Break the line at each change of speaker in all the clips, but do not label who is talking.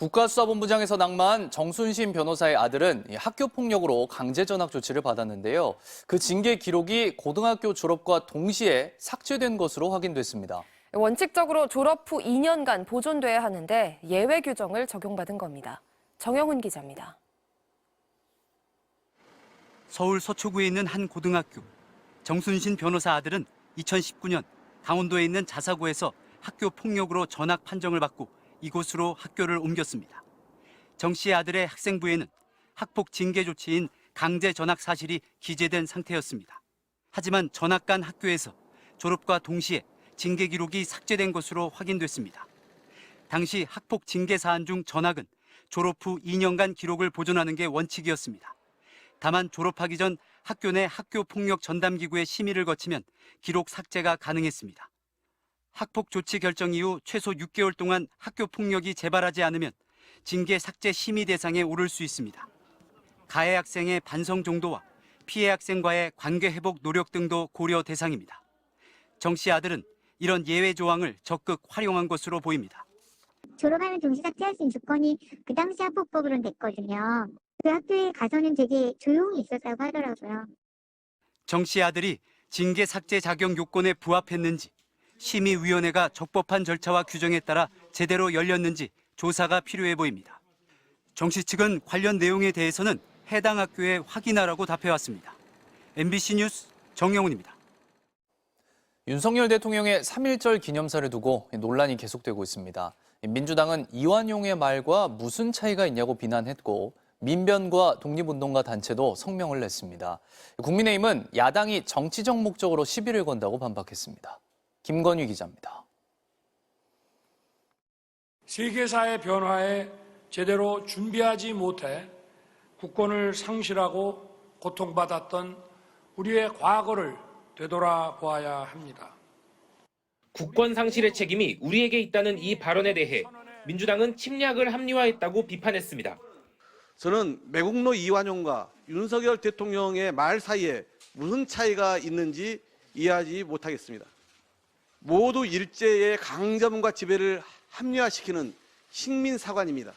국가수사본부장에서 낙마한 정순신 변호사의 아들은 학교 폭력으로 강제 전학 조치를 받았는데요. 그 징계 기록이 고등학교 졸업과 동시에 삭제된 것으로 확인됐습니다.
원칙적으로 졸업 후 2년간 보존돼야 하는데 예외 규정을 적용받은 겁니다. 정영훈 기자입니다.
서울 서초구에 있는 한 고등학교. 정순신 변호사 아들은 2019년 강원도에 있는 자사고에서 학교 폭력으로 전학 판정을 받고 이곳으로 학교를 옮겼습니다. 정 씨의 아들의 학생부에는 학폭 징계 조치인 강제 전학 사실이 기재된 상태였습니다. 하지만 전학간 학교에서 졸업과 동시에 징계 기록이 삭제된 것으로 확인됐습니다. 당시 학폭 징계 사안 중 전학은 졸업 후 2년간 기록을 보존하는 게 원칙이었습니다. 다만 졸업하기 전 학교 내 학교폭력 전담기구의 심의를 거치면 기록 삭제가 가능했습니다. 학폭 조치 결정 이후 최소 6개월 동안 학교 폭력이 재발하지 않으면 징계 삭제 심의 대상에 오를 수 있습니다. 가해 학생의 반성 정도와 피해 학생과의 관계 회복 노력 등도 고려 대상입니다. 정 씨 아들은 이런 예외 조항을 적극 활용한 것으로 보입니다.
졸업하면 동시 삭제할 수 있는 조건이 그 당시 학폭법으로는 됐거든요. 그 학교에 가서는 되게 조용히 있었다고 하더라고요.
정 씨 아들이 징계 삭제 자격 요건에 부합했는지, 심의위원회가 적법한 절차와 규정에 따라 제대로 열렸는지 조사가 필요해 보입니다. 정 씨 측은 관련 내용에 대해서는 해당 학교에 확인하라고 답해왔습니다. MBC 뉴스 정영훈입니다.
윤석열 대통령의 3.1절 기념사를 두고 논란이 계속되고 있습니다. 민주당은 이완용의 말과 무슨 차이가 있냐고 비난했고 민변과 독립운동가 단체도 성명을 냈습니다. 국민의힘은 야당이 정치적 목적으로 시비를 건다고 반박했습니다. 김건희 기자입니다.
세계사의 변화에 제대로 준비하지 못해 국권을 상실하고 고통받았던 우리의 과거를 되돌아보아야 합니다.
국권 상실의 책임이 우리에게 있다는 이 발언에 대해 민주당은 침략을 합리화했다고 비판했습니다.
저는 매국노 이완용과 윤석열 대통령의 말 사이에 무슨 차이가 있는지 이해하지 못하겠습니다. 모두 일제의 강점과 지배를 합리화시키는 식민사관입니다.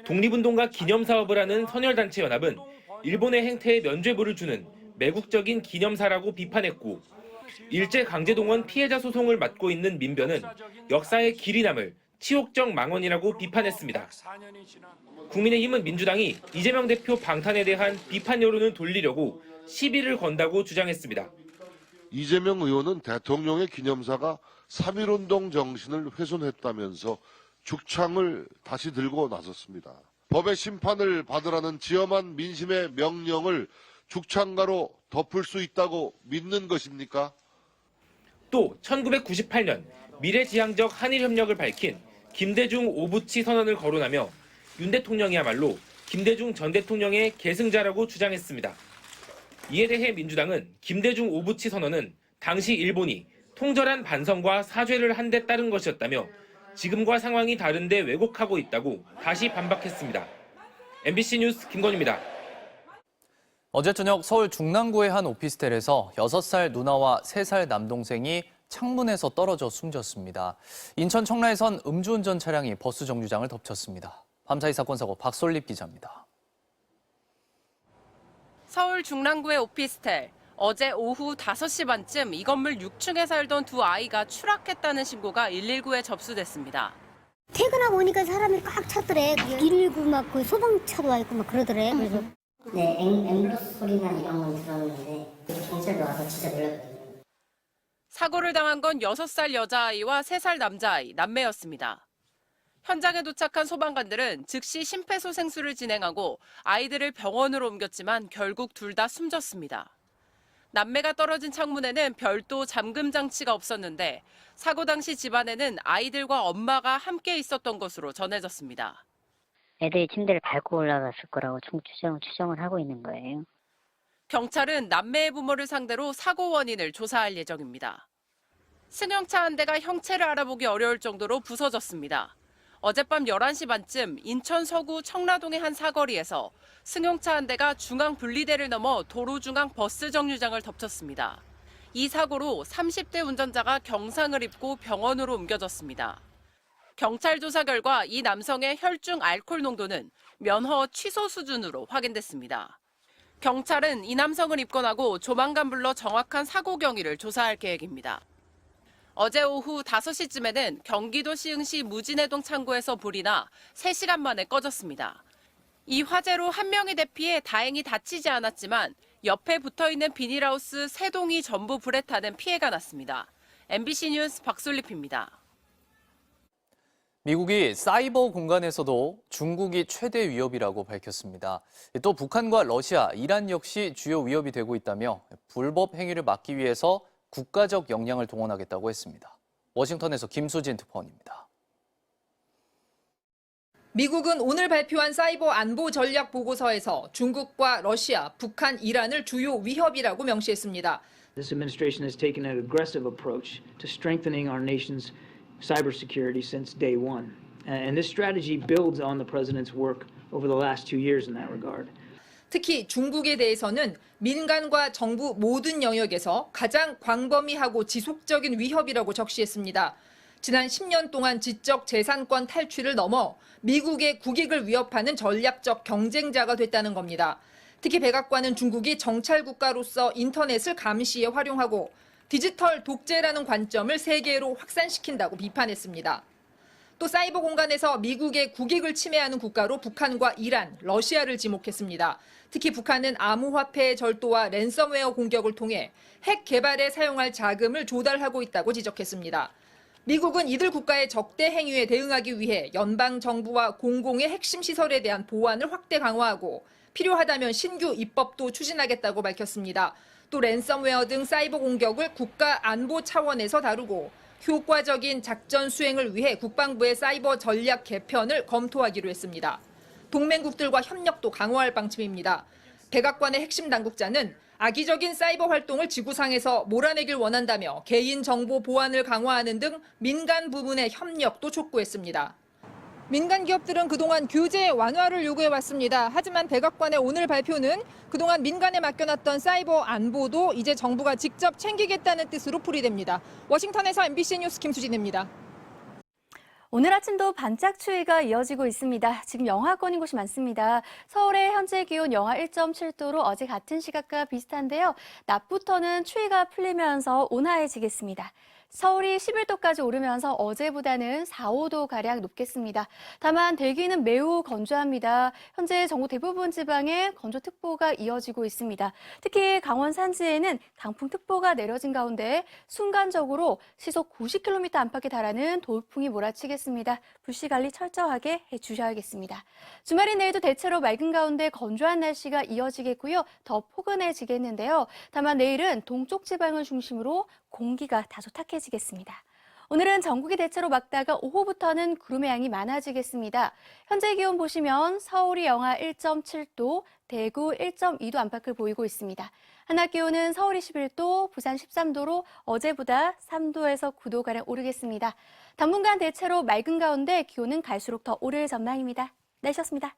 독립운동가 기념사업을 하는 선열단체연합은 일본의 행태에 면죄부를 주는 매국적인 기념사라고 비판했고 일제 강제동원 피해자 소송을 맡고 있는 민변은 역사의 길이 남을 치욕적 망언이라고 비판했습니다. 국민의힘은 민주당이 이재명 대표 방탄에 대한 비판 여론을 돌리려고 시비를 건다고 주장했습니다.
이재명 의원은 대통령의 기념사가 3.1운동 정신을 훼손했다면서 죽창을 다시 들고 나섰습니다. 법의 심판을 받으라는 지엄한 민심의 명령을 죽창가로 덮을 수 있다고 믿는 것입니까?
또 1998년 미래지향적 한일협력을 밝힌 김대중 오부치 선언을 거론하며 윤 대통령이야말로 김대중 전 대통령의 계승자라고 주장했습니다. 이에 대해 민주당은 김대중 오부치 선언은 당시 일본이 통절한 반성과 사죄를 한 데 따른 것이었다며 지금과 상황이 다른데 왜곡하고 있다고 다시 반박했습니다. MBC 뉴스 김건희입니다.
어제 저녁 서울 중랑구의 한 오피스텔에서 6살 누나와 3살 남동생이 창문에서 떨어져 숨졌습니다. 인천 청라에선 음주운전 차량이 버스 정류장을 덮쳤습니다. 밤사이 사건 사고 박솔립 기자입니다.
서울 중랑구의 오피스텔. 어제 오후 5시 반쯤 이 건물 6층에 살던 두 아이가 추락했다는 신고가 119에 접수됐습니다.
퇴근하고 오니까 사람이 꽉 찼더래. 119 막 그 소방차도 와 있고 막 그러더래. 그래서
네, 앰뷸런스 소리나 이런 건 들었는데 경찰도 와서 진짜 놀랐거든요.
사고를 당한 건 6살 여자아이와 3살 남자아이, 남매였습니다. 현장에 도착한 소방관들은 즉시 심폐소생술을 진행하고 아이들을 병원으로 옮겼지만 결국 둘 다 숨졌습니다. 남매가 떨어진 창문에는 별도 잠금 장치가 없었는데 사고 당시 집안에는 아이들과 엄마가 함께 있었던 것으로 전해졌습니다.
애들이 침대를 밟고 올라갔을 거라고 추정을 하고 있는 거예요.
경찰은 남매의 부모를 상대로 사고 원인을 조사할 예정입니다. 승용차 한 대가 형체를 알아보기 어려울 정도로 부서졌습니다. 어젯밤 11시 반쯤 인천 서구 청라동의 한 사거리에서 승용차 한 대가 중앙 분리대를 넘어 도로 중앙 버스 정류장을 덮쳤습니다. 이 사고로 30대 운전자가 경상을 입고 병원으로 옮겨졌습니다. 경찰 조사 결과 이 남성의 혈중 알코올 농도는 면허 취소 수준으로 확인됐습니다. 경찰은 이 남성을 입건하고 조만간 불러 정확한 사고 경위를 조사할 계획입니다. 어제 오후 5시쯤에는 경기도 시흥시 무진해동 창고에서 불이 나 3시간 만에 꺼졌습니다. 이 화재로 한 명이 대피해 다행히 다치지 않았지만 옆에 붙어있는 비닐하우스 3동이 전부 불에 타는 피해가 났습니다. MBC 뉴스 박솔립입니다.
미국이 사이버 공간에서도 중국이 최대 위협이라고 밝혔습니다. 또 북한과 러시아, 이란 역시 주요 위협이 되고 있다며 불법 행위를 막기 위해서 국가적 역량을 동원하겠다고 했습니다. 워싱턴에서 김수진 특파원입니다.
미국은 오늘 발표한 사이버 안보 전략 보고서에서 중국과 러시아, 북한, 이란을 주요 위협이라고 명시했습니다.
This administration has taken an aggressive approach to strengthening our nation's cybersecurity since day one. And this strategy builds on the president's work over the last 2 years in that regard.
특히 중국에 대해서는 민간과 정부 모든 영역에서 가장 광범위하고 지속적인 위협이라고 적시했습니다. 지난 10년 동안 지적 재산권 탈취를 넘어 미국의 국익을 위협하는 전략적 경쟁자가 됐다는 겁니다. 특히 백악관은 중국이 정찰 국가로서 인터넷을 감시에 활용하고 디지털 독재라는 관점을 세계로 확산시킨다고 비판했습니다. 또 사이버 공간에서 미국의 국익을 침해하는 국가로 북한과 이란, 러시아를 지목했습니다. 특히 북한은 암호화폐 절도와 랜섬웨어 공격을 통해 핵 개발에 사용할 자금을 조달하고 있다고 지적했습니다. 미국은 이들 국가의 적대 행위에 대응하기 위해 연방 정부와 공공의 핵심 시설에 대한 보안을 확대 강화하고 필요하다면 신규 입법도 추진하겠다고 밝혔습니다. 또 랜섬웨어 등 사이버 공격을 국가 안보 차원에서 다루고 효과적인 작전 수행을 위해 국방부의 사이버 전략 개편을 검토하기로 했습니다. 동맹국들과 협력도 강화할 방침입니다. 백악관의 핵심 당국자는 악의적인 사이버 활동을 지구상에서 몰아내길 원한다며 개인정보 보안을 강화하는 등 민간 부문의 협력도 촉구했습니다. 민간 기업들은 그동안 규제 완화를 요구해왔습니다. 하지만 백악관의 오늘 발표는 그동안 민간에 맡겨놨던 사이버 안보도 이제 정부가 직접 챙기겠다는 뜻으로 풀이됩니다. 워싱턴에서 MBC 뉴스 김수진입니다.
오늘 아침도 반짝 추위가 이어지고 있습니다. 지금 영하권인 곳이 많습니다. 서울의 현재 기온 영하 1.7도로 어제 같은 시각과 비슷한데요. 낮부터는 추위가 풀리면서 온화해지겠습니다. 서울이 11도까지 오르면서 어제보다는 4, 5도가량 높겠습니다. 다만 대기는 매우 건조합니다. 현재 전국 대부분 지방에 건조특보가 이어지고 있습니다. 특히 강원 산지에는 강풍특보가 내려진 가운데 순간적으로 시속 90km 안팎에 달하는 돌풍이 몰아치겠습니다. 불씨관리 철저하게 해주셔야겠습니다. 주말인 내일도 대체로 맑은 가운데 건조한 날씨가 이어지겠고요. 더 포근해지겠는데요. 다만 내일은 동쪽 지방을 중심으로 공기가 다소 탁해지겠습니다. 오늘은 전국이 대체로 맑다가 오후부터는 구름의 양이 많아지겠습니다. 현재 기온 보시면 서울이 영하 1.7도, 대구 1.2도 안팎을 보이고 있습니다. 한낮 기온은 서울이 11도, 부산 13도로 어제보다 3도에서 9도가량 오르겠습니다. 당분간 대체로 맑은 가운데 기온은 갈수록 더 오를 전망입니다. 날씨였습니다.